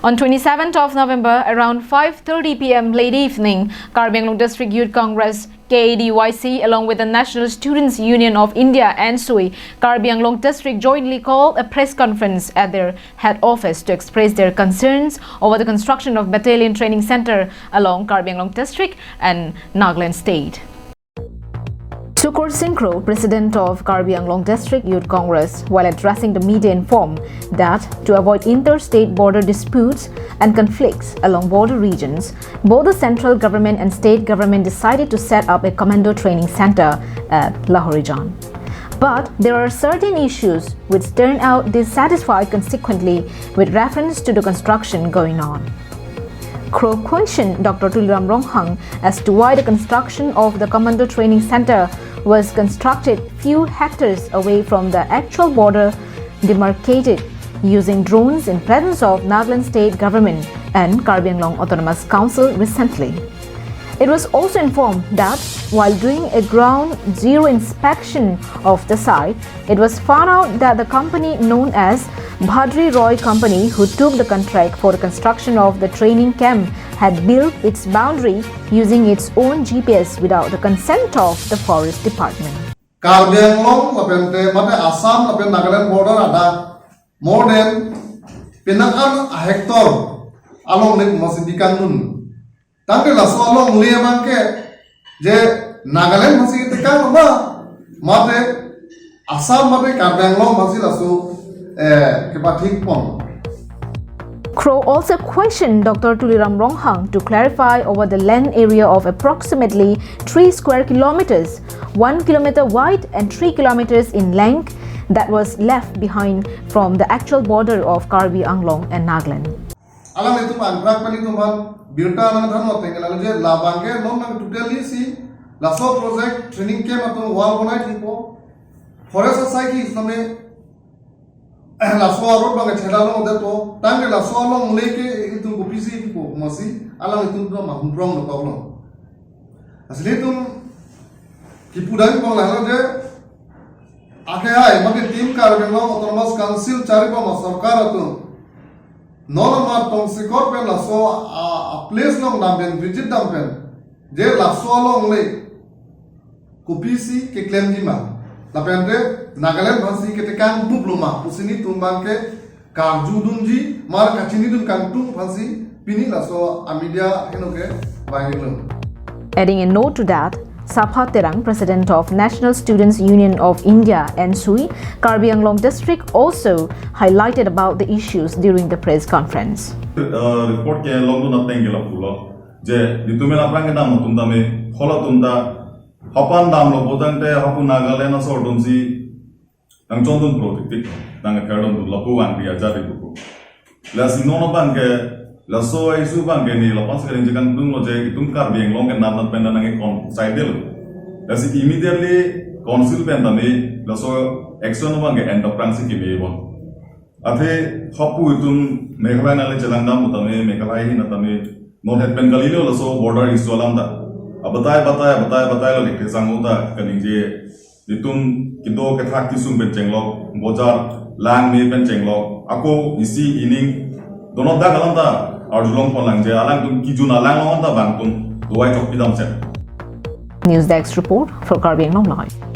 On 27th of November, around 5:30 p.m. late evening, KADYC and NSUI District Youth Congress KADYC along with the National Students Union of India NSUI, KADYC and NSUI District jointly called a press conference at their head office to express their concerns over the construction of Battalion Training Center along KADYC and NSUI District and Nagaland State. Tukur Synchro, president of KADYC and NSUI District Youth Congress, while addressing the media, informed that to avoid interstate border disputes and conflicts along border regions, both the central government and state government decided to set up a commando training center at Lahorijan. But there are certain issues which turned out dissatisfied consequently with reference to the construction going on. Crow questioned Dr. Tuliram Ronghang as to why the construction of the Commando Training Center was constructed few hectares away from the actual border demarcated using drones in presence of Nagaland State Government and KADYC and NSUI Autonomous Council recently. It was also informed that while doing a ground zero inspection of the site, it was found out that the company known as Bhadri Roy Company, who took the contract for the construction of the training camp, had built its boundary using its own GPS without the consent of the Forest Department. KADYC Assam Nagaland border ada more than pinangan a hectare along with Masidikan nun. Tangke laso along liaman ke je Nagaland masih tekan ba mate Assam mate KADYC masih laso kepathik pon. Crow also questioned Dr. Tuliram Ronghang to clarify over the land area of approximately 3 square kilometers, 1 kilometer wide and 3 kilometers in length that was left behind from the actual border of KADYC and Nagaland. Alam itu angkrak pani tuman birta nang than mote ngala je labangke non nang totally si laso project training camp atau wall banai thipo forest society same laso road bang chhela lo de to tang laso long leke itu kopisi thipo mosi alam itu to ma humprong lo problem asli tum kipudai ko la je ake hai mage team KADYC autonomous council chari pa ma sarkar atu normal tong sikor pen laso a place long dampen rigid dampen je laso long le kopisi ke claim di ma lapen de Nagaland bhasi ke tekan bubluma usini tumbang ke karju dunji mar kachini dun kantung bhasi pini laso a media henoke bangilum. Adding a note to that, Sabha Terang, president of National Students Union of India NSUI, KADYC and NSUI District also highlighted about the issues during the press conference. Report ke long na tengela pulo je ditumela prangena mutunda me khola tunda hapan dam lo bodante hapu Nagaland so donsi nang chondun project nang kardon lapu wan ria jadi buku la sinono banke la so isu banke ni la pas karen jekan tung lo je itum KADYC long ke nam penda nang kon sidel la si immediately council penda ni la so action banke enterprise ki me bon ate hapu itum meghalaya nale jalang dam utame meghalaya hi natame non het pen galilo la so border isu alam da abatai lo likhe sanguta kaning je itum kido ke thak kisum pen chenglok bojar lang me pen chenglok ako isi ining dono da galanda arjulong polang je alang tum kijuna lang long da bang tum duai chok pidam set. News Desk report for KADYC and NSUI.